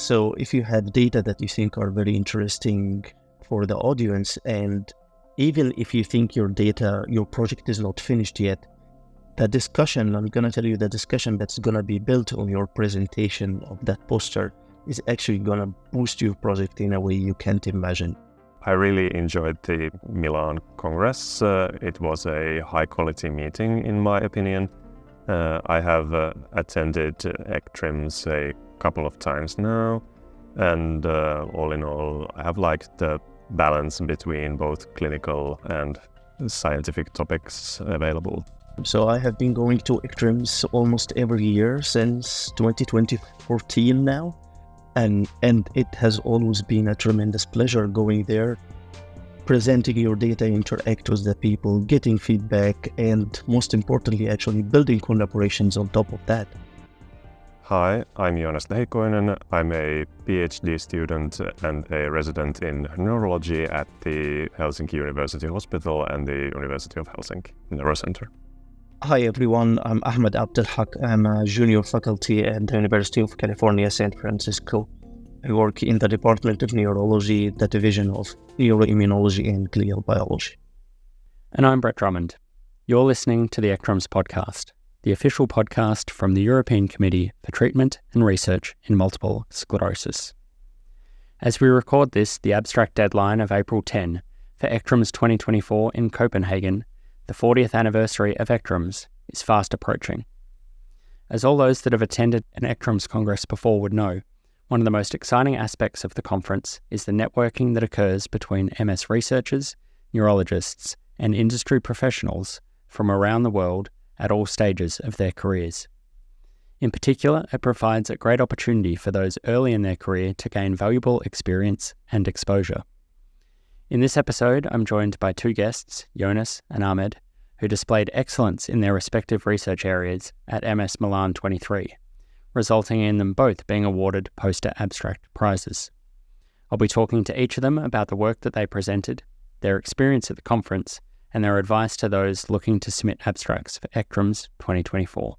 So if you have data that you think are very interesting for the audience, and even if you think your project is not finished yet, the discussion, I'm going to tell you, the discussion that's going to be built on your presentation of that poster is actually going to boost your project in a way you can't imagine. I really enjoyed the Milan Congress. It was a high-quality meeting, in my opinion. I have attended ECTRIMS a couple of times now, and all in all, I have liked the balance between both clinical and scientific topics available. So I have been going to ECTRIMS almost every year since 2014 now, and it has always been a tremendous pleasure going there, presenting your data, interact with the people, getting feedback, and most importantly, actually building collaborations on top of that. Hi, I'm Joonas Lehikoinen. I'm a PhD student and a resident in neurology at the Helsinki University Hospital and the University of Helsinki Neurocenter. Hi everyone, I'm Ahmed Abdelhak. I'm a junior faculty at the University of California, San Francisco. I work in the Department of Neurology, the Division of Neuroimmunology and Glial Biology. And I'm Brett Drummond. You're listening to the ECTRIMS podcast, the official podcast from the European Committee for Treatment and Research in Multiple Sclerosis. As we record this, the abstract deadline of April 10 for ECTRIMS 2024 in Copenhagen, the 40th anniversary of ECTRIMS, is fast approaching. As all those that have attended an ECTRIMS Congress before would know, one of the most exciting aspects of the conference is the networking that occurs between MS researchers, neurologists, and industry professionals from around the world at all stages of their careers. In particular, it provides a great opportunity for those early in their career to gain valuable experience and exposure. In this episode, I'm joined by two guests, Joonas and Ahmed, who displayed excellence in their respective research areas at MS Milan 23, resulting in them both being awarded poster abstract prizes. I'll be talking to each of them about the work that they presented, their experience at the conference, and their advice to those looking to submit abstracts for ECTRIMS 2024.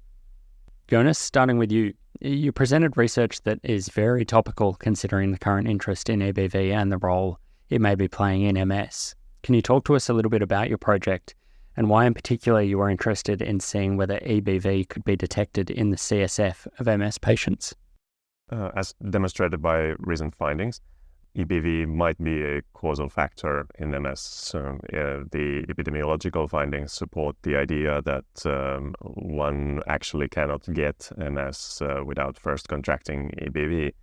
Joonas, starting with you, you presented research that is very topical considering the current interest in EBV and the role it may be playing in MS. Can you talk to us a little bit about your project and why in particular you were interested in seeing whether EBV could be detected in the CSF of MS patients? As demonstrated by recent findings, EBV might be a causal factor in MS. The epidemiological findings support the idea that one actually cannot get MS without first contracting EBV.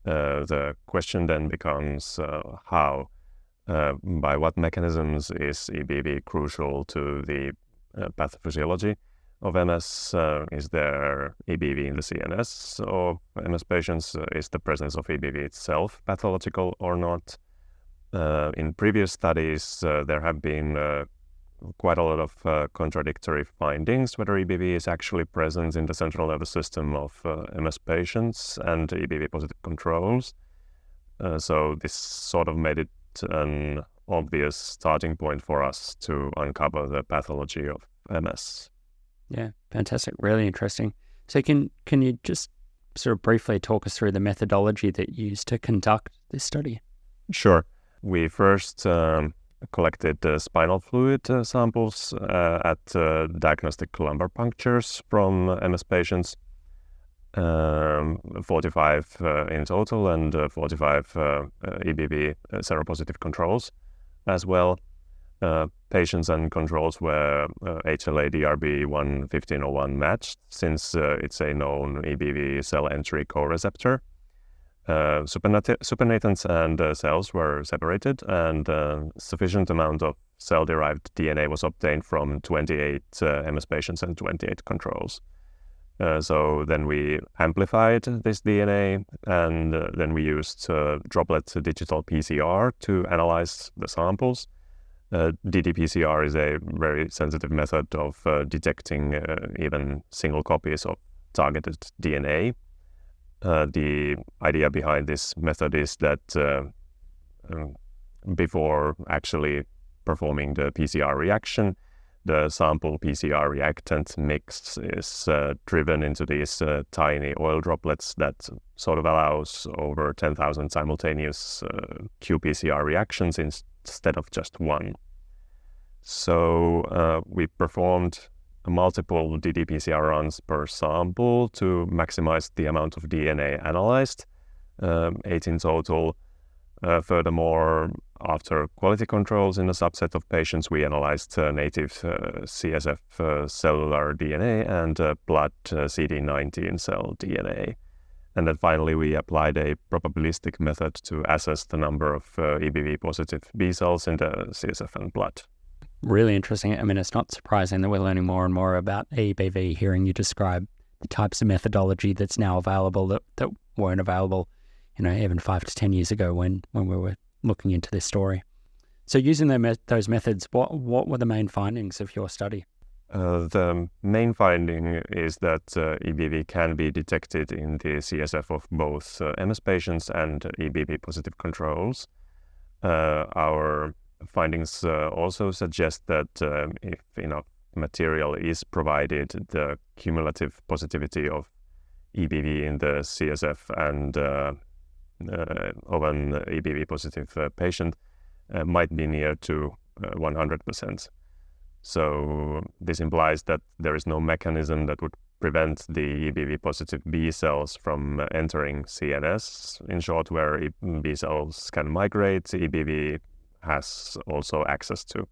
The question then becomes how, by what mechanisms is EBV crucial to the pathophysiology of MS? Is there EBV in the CNS of MS patients? Is the presence of EBV itself pathological or not? In previous studies, there have been quite a lot of contradictory findings whether EBV is actually present in the central nervous system of MS patients and EBV-positive controls. So this sort of made it an obvious starting point for us to uncover the pathology of MS. Yeah, fantastic. Really interesting. So can you just sort of briefly talk us through the methodology that you used to conduct this study? Sure. We first collected spinal fluid samples at diagnostic lumbar punctures from MS patients, 45 in total and 45 EBV seropositive controls as well. Patients and controls were HLA-DRB 11501 matched, since it's a known EBV cell entry co-receptor. Supernatants and cells were separated, and sufficient amount of cell-derived DNA was obtained from 28 MS patients and 28 controls. So then we amplified this DNA, and then we used droplet digital PCR to analyze the samples. ddPCR is a very sensitive method of detecting even single copies of targeted DNA. The idea behind this method is that before actually performing the PCR reaction, the sample PCR reactant mix is driven into these tiny oil droplets that sort of allows over 10,000 simultaneous qPCR reactions instead of just one. So we performed multiple ddPCR runs per sample to maximize the amount of DNA analyzed, 8 in total. Furthermore, after quality controls in a subset of patients, we analyzed native CSF cellular DNA and blood CD19 cell DNA. And then finally, we applied a probabilistic method to assess the number of EBV-positive B cells in the CSF and blood. Really interesting. I mean, it's not surprising that we're learning more and more about EBV, hearing you describe the types of methodology that's now available that weren't available, even 5 to 10 years ago when we were looking into this story. So using those methods, what were the main findings of your study? The main finding is that EBV can be detected in the CSF of both MS patients and EBV-positive controls. Our findings also suggest that if enough material is provided, the cumulative positivity of EBV in the CSF and of an EBV-positive patient might be near to 100%. So this implies that there is no mechanism that would prevent the EBV-positive B cells from entering CNS. In short, where B cells can migrate, EBV has also access to.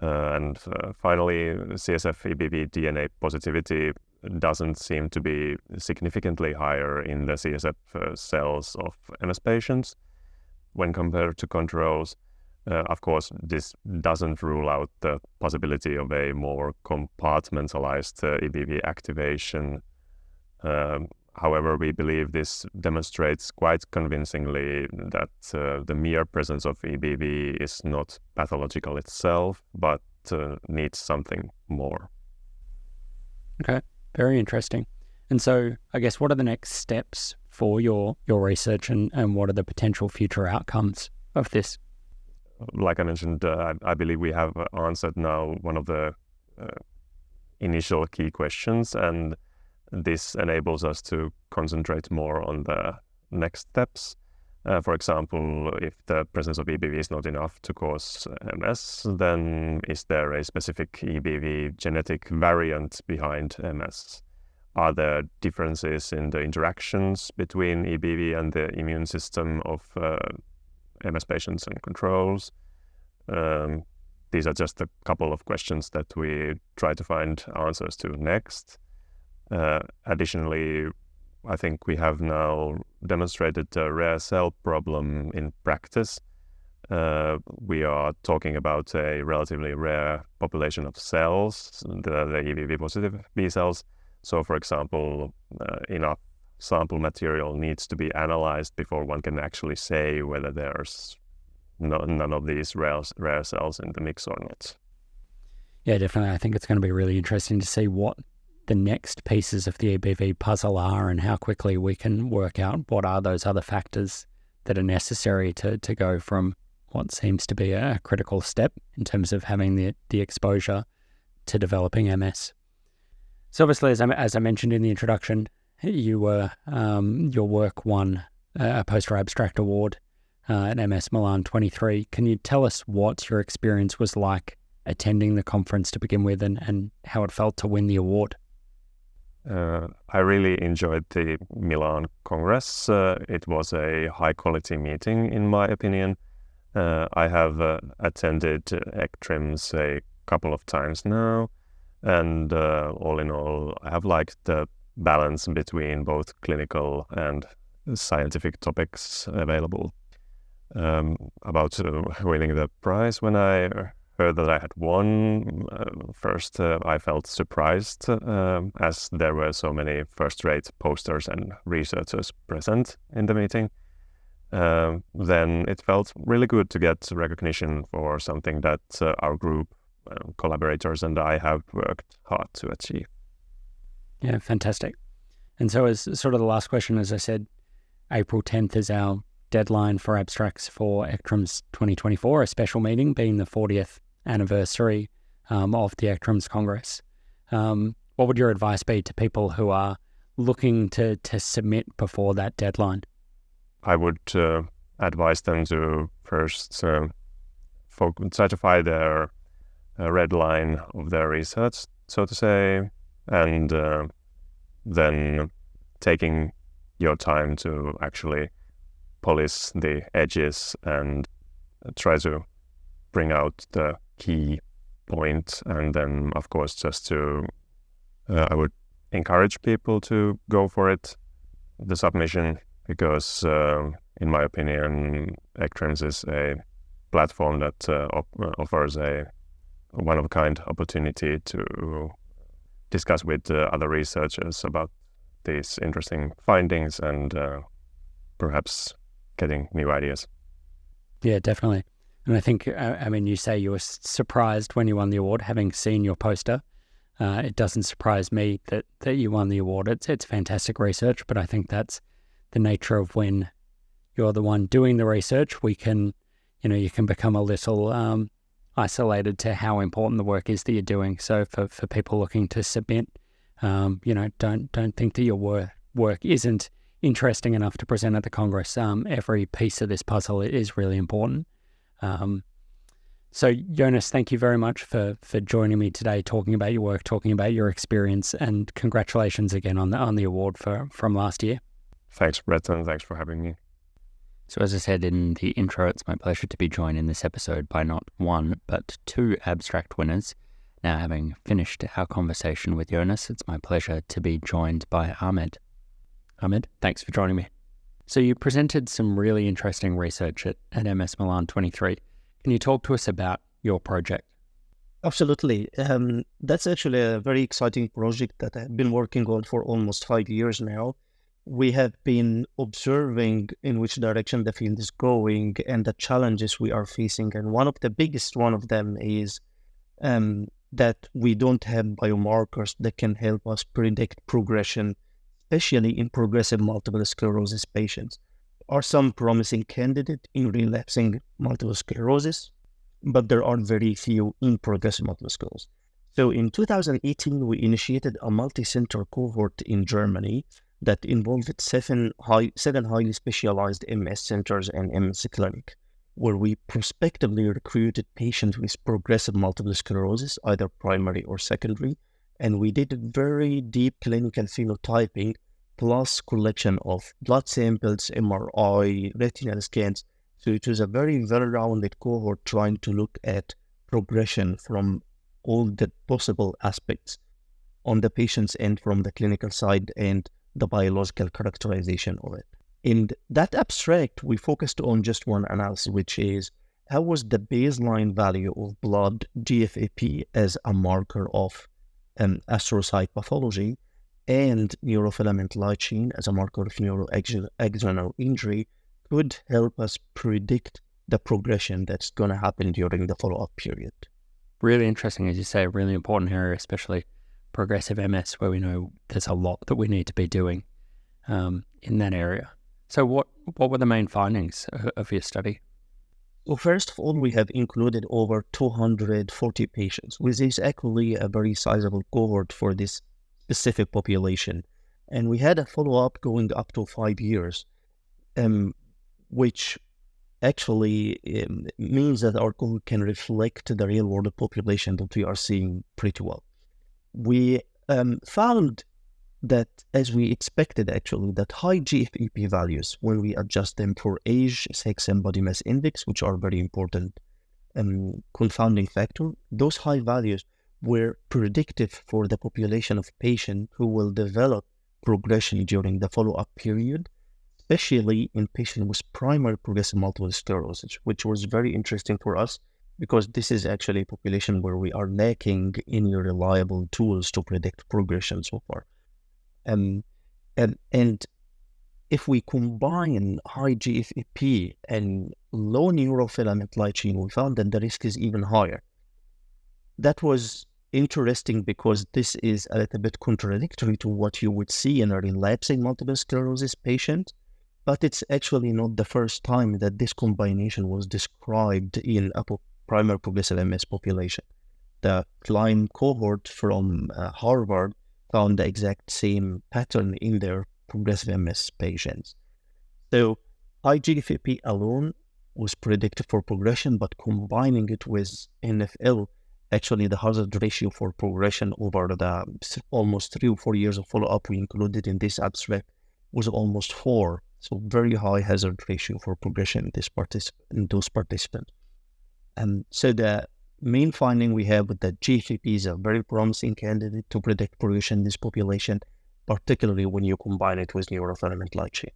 And finally, CSF EBV DNA positivity doesn't seem to be significantly higher in the CSF cells of MS patients when compared to controls. Of course, this doesn't rule out the possibility of a more compartmentalized EBV activation. However, we believe this demonstrates quite convincingly that the mere presence of EBV is not pathological itself, but needs something more. Okay, very interesting. And so I guess what are the next steps for your research and what are the potential future outcomes of this? Like I mentioned, I believe we have answered now one of the initial key questions, and this enables us to concentrate more on the next steps. For example, if the presence of EBV is not enough to cause MS, then is there a specific EBV genetic variant behind MS? Are there differences in the interactions between EBV and the immune system of MS patients and controls? These are just a couple of questions that we try to find answers to next. Additionally, I think we have now demonstrated the rare cell problem in practice. We are talking about a relatively rare population of cells, the EBV-positive B cells. So, for example, enough sample material needs to be analyzed before one can actually say whether there's none of these rare cells in the mix or not. Yeah, definitely. I think it's going to be really interesting to see what the next pieces of the EBV puzzle are and how quickly we can work out what are those other factors that are necessary to go from what seems to be a critical step in terms of having the exposure to developing MS. So obviously, as I mentioned in the introduction, you were your work won a poster abstract award at MS Milan 23. Can you tell us what your experience was like attending the conference to begin with and how it felt to win the award? I really enjoyed the Milan Congress. It was a high-quality meeting, in my opinion. I have attended ECTRIMS a couple of times now, and all in all, I have liked the balance between both clinical and scientific topics available. About winning the prize, when I heard that I had won, first I felt surprised as there were so many first-rate posters and researchers present in the meeting. Then it felt really good to get recognition for something that our group, collaborators and I have worked hard to achieve. Yeah, fantastic. And so as sort of the last question, as I said, April 10th is our deadline for abstracts for ECTRIMS 2024, a special meeting being the 40th anniversary of the ECTRIMS Congress. What would your advice be to people who are looking to submit before that deadline? I would advise them to first certify their red line of their research, so to say, and then taking your time to actually polish the edges and try to bring out the key point. And then, of course, just to, I would encourage people to go for it, the submission, because in my opinion, ECTRIMS is a platform that offers a one-of-a-kind opportunity to discuss with other researchers about these interesting findings and perhaps getting new ideas. Yeah, definitely. And I think, you say you were surprised when you won the award, having seen your poster. It doesn't surprise me that you won the award. It's fantastic research, but I think that's the nature of when you're the one doing the research. You can become a little isolated to how important the work is that you're doing. So for people looking to submit, don't think that your work isn't interesting enough to present at the Congress. Every piece of this puzzle is really important. So Joonas, thank you very much for joining me today, talking about your work, talking about your experience, and congratulations again on the award from last year. Thanks, Brett, and thanks for having me. So as I said in the intro, it's my pleasure to be joined in this episode by not one, but two abstract winners. Now, having finished our conversation with Joonas, it's my pleasure to be joined by Ahmed. Ahmed, thanks for joining me. So you presented some really interesting research at MS Milan 23. Can you talk to us about your project? Absolutely. That's actually a very exciting project that I've been working on for almost 5 years now. We have been observing in which direction the field is going and the challenges we are facing. And one of them is that we don't have biomarkers that can help us predict progression, especially in progressive multiple sclerosis patients. There are some promising candidates in relapsing multiple sclerosis, but there are very few in progressive multiple sclerosis. So in 2018, we initiated a multi-center cohort in Germany that involved seven highly specialized MS centers and MS clinic, where we prospectively recruited patients with progressive multiple sclerosis, either primary or secondary, and we did very deep clinical phenotyping plus collection of blood samples, MRI, retinal scans. So it was a very well-rounded cohort trying to look at progression from all the possible aspects on the patient's end from the clinical side and the biological characterization of it. In that abstract, we focused on just one analysis, which is how was the baseline value of blood GFAP as a marker of astrocyte pathology and neurofilament light chain as a marker of neuroaxonal injury could help us predict the progression that's going to happen during the follow-up period. Really interesting, as you say, a really important area, especially progressive MS, where we know there's a lot that we need to be doing in that area. So what were the main findings of your study? Well, first of all, we have included over 240 patients, which is actually a very sizable cohort for this specific population. And we had a follow-up going up to 5 years, which actually means that our cohort can reflect the real-world population that we are seeing pretty well. We found that, as we expected actually, that high GFAP values, when we adjust them for age, sex, and body mass index, which are very important confounding factor, those high values were predictive for the population of patients who will develop progression during the follow-up period, especially in patients with primary progressive multiple sclerosis, which was very interesting for us because this is actually a population where we are lacking any reliable tools to predict progression so far. And if we combine high GFAP and low neurofilament light chain, we found that the risk is even higher. That was interesting because this is a little bit contradictory to what you would see in a relapsing multiple sclerosis patient, but it's actually not the first time that this combination was described in a primary progressive MS population. the CLIMB cohort from Harvard found the exact same pattern in their progressive MS patients. So high GFAP alone was predictive for progression, but combining it with NFL, actually the hazard ratio for progression over the almost 3 or 4 years of follow-up we included in this abstract was almost 4. So very high hazard ratio for progression in those participants. So the main finding we have with the GFAP is a very promising candidate to predict progression in this population, particularly when you combine it with neurofilament light chain.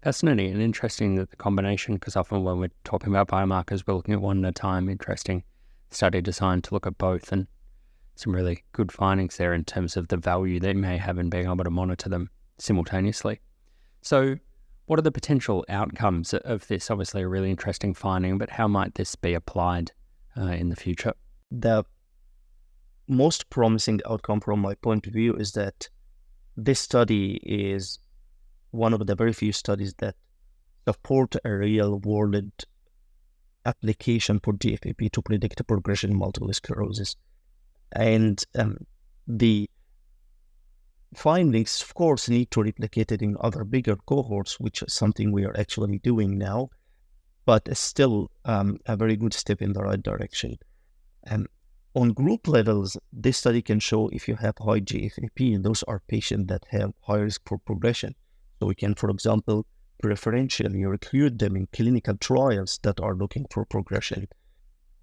Fascinating and interesting that the combination, because often when we're talking about biomarkers, we're looking at one at a time. Interesting study design to look at both, and some really good findings there in terms of the value they may have in being able to monitor them simultaneously. So what are the potential outcomes of this? Obviously a really interesting finding, but how might this be applied in the future? The most promising outcome from my point of view is that this study is one of the very few studies that support a real-world application for GFAP to predict progression in multiple sclerosis. And the findings, of course, need to replicate it in other bigger cohorts, which is something we are actually doing now, but it's still a very good step in the right direction. On group levels, this study can show if you have high GFAP, those are patients that have high risk for progression. So we can, for example, preferentially recruit them in clinical trials that are looking for progression.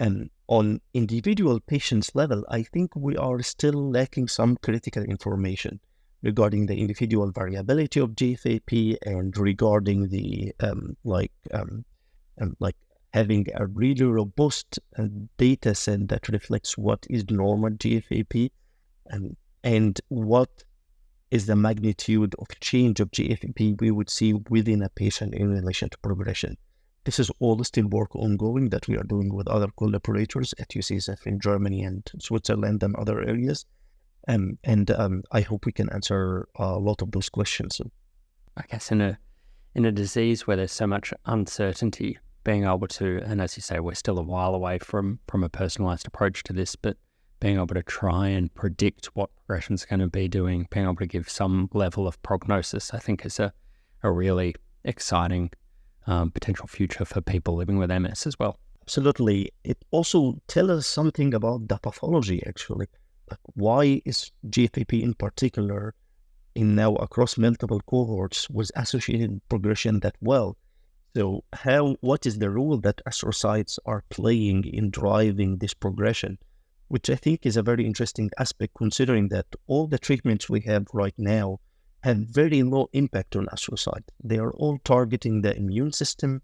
And on individual patients level, I think we are still lacking some critical information regarding the individual variability of GFAP and regarding the having a really robust data set that reflects what is normal GFAP and what is the magnitude of change of GFAP we would see within a patient in relation to progression. This is all still work ongoing that we are doing with other collaborators at UCSF in Germany and Switzerland and other areas. And I hope we can answer a lot of those questions. I guess in a disease where there's so much uncertainty, being able to, and as you say, we're still a while away from a personalized approach to this, but being able to try and predict what progression is going to be doing, being able to give some level of prognosis, I think is a really exciting potential future for people living with MS as well. Absolutely. It also tells us something about the pathology, actually. Like why is GFAP in particular, in now across multiple cohorts, was associated with progression that well? So what is the role that astrocytes are playing in driving this progression? Which I think is a very interesting aspect, considering that all the treatments we have right now have very low impact on astrocytes. They are all targeting the immune system.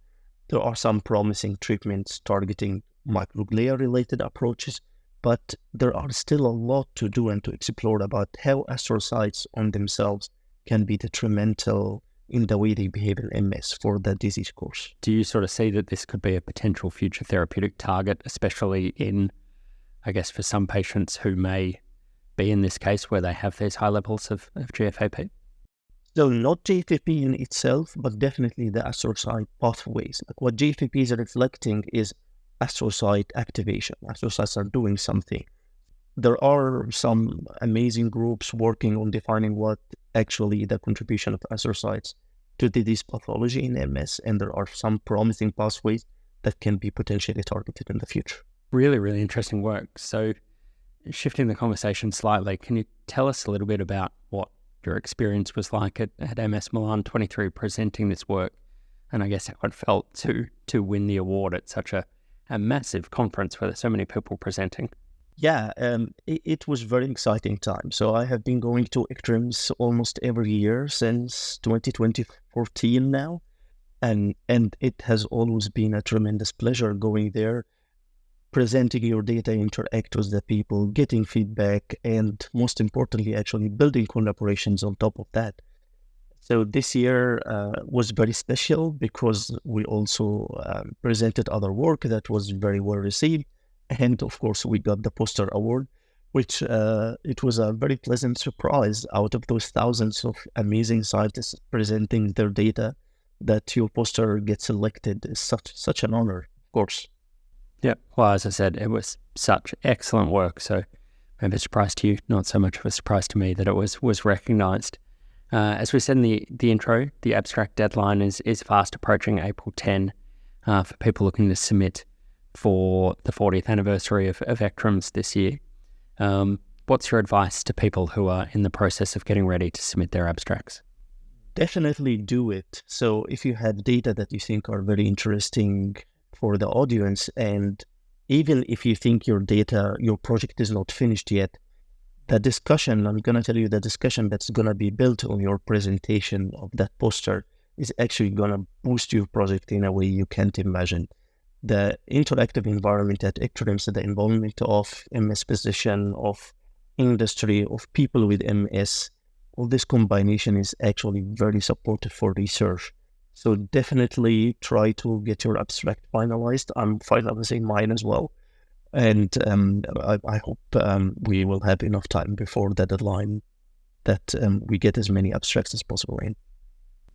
There are some promising treatments targeting microglia-related approaches, but there are still a lot to do and to explore about how astrocytes on themselves can be detrimental in the way they behave in MS for the disease course. Do you sort of see that this could be a potential future therapeutic target, especially in, I guess, for some patients who may be in this case where they have these high levels of GFAP? So not GFAP in itself, but definitely the astrocyte pathways. Like what GFAP is reflecting is astrocyte activation. Astrocytes are doing something. There are some amazing groups working on defining what actually the contribution of astrocytes to the disease pathology in MS, and there are some promising pathways that can be potentially targeted in the future. Really, really interesting work. So shifting the conversation slightly, can you tell us a little bit about what your experience was like at MS Milan 23 presenting this work, and I guess how it felt to win the award at such a massive conference where there's so many people presenting? Yeah, it was very exciting time. So I have been going to ECTRIMS almost every year since 2014 now, and it has always been a tremendous pleasure going there, presenting your data, interact with the people, getting feedback, and most importantly, actually building collaborations on top of that. So this year was very special because we also presented other work that was very well received. And of course, we got the poster award, which it was a very pleasant surprise out of those thousands of amazing scientists presenting their data, that your poster gets selected is such an honor, of course. Yeah, well, as I said, it was such excellent work. So maybe a surprise to you, not so much of a surprise to me that it was recognised. As we said in the intro, the abstract deadline is fast approaching, April 10, for people looking to submit for the 40th anniversary of ECTRIMS this year. What's your advice to people who are in the process of getting ready to submit their abstracts? Definitely do it. So if you have data that you think are very interesting for the audience, and even if you think your project is not finished yet, the discussion, I'm going to tell you, the discussion that's going to be built on your presentation of that poster is actually going to boost your project in a way you can't imagine. The interactive environment at ECTRIMS, the involvement of MS physician, of industry, of people with MS, all this combination is actually very supportive for research. So definitely try to get your abstract finalized. I'm finalizing mine as well. And I hope we will have enough time before the deadline that we get as many abstracts as possible in.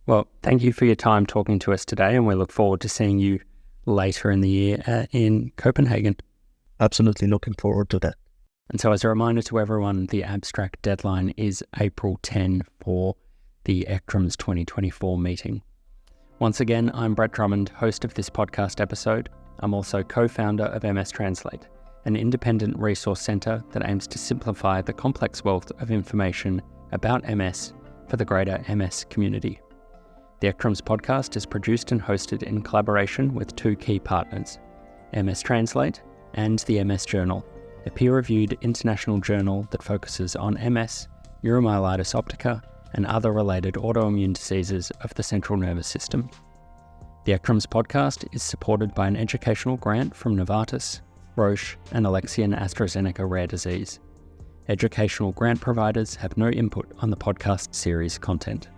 Well, thank you for your time talking to us today, and we look forward to seeing you later in the year in Copenhagen. Absolutely looking forward to that. And so as a reminder to everyone, the abstract deadline is April 10 for the ECTRIMS 2024 meeting. Once again, I'm Brett Drummond, host of this podcast episode. I'm also co-founder of MSTranslate, an independent resource centre that aims to simplify the complex wealth of information about MS for the greater MS community. The ECTRIMS podcast is produced and hosted in collaboration with two key partners, MSTranslate and the MS Journal, a peer-reviewed international journal that focuses on MS, neuromyelitis optica, and other related autoimmune diseases of the central nervous system. The ECTRIMS podcast is supported by an educational grant from Novartis, Roche, and Alexion AstraZeneca Rare Disease. Educational grant providers have no input on the podcast series content.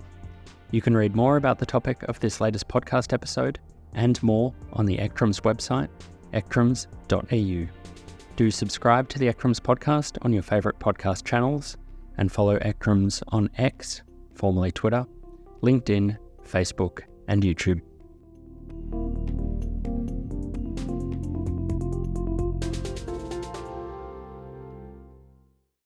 You can read more about the topic of this latest podcast episode and more on the ECTRIMS website, ectrims.eu. Do subscribe to the ECTRIMS podcast on your favourite podcast channels and follow ECTRIMS on X, formerly Twitter, LinkedIn, Facebook, and YouTube.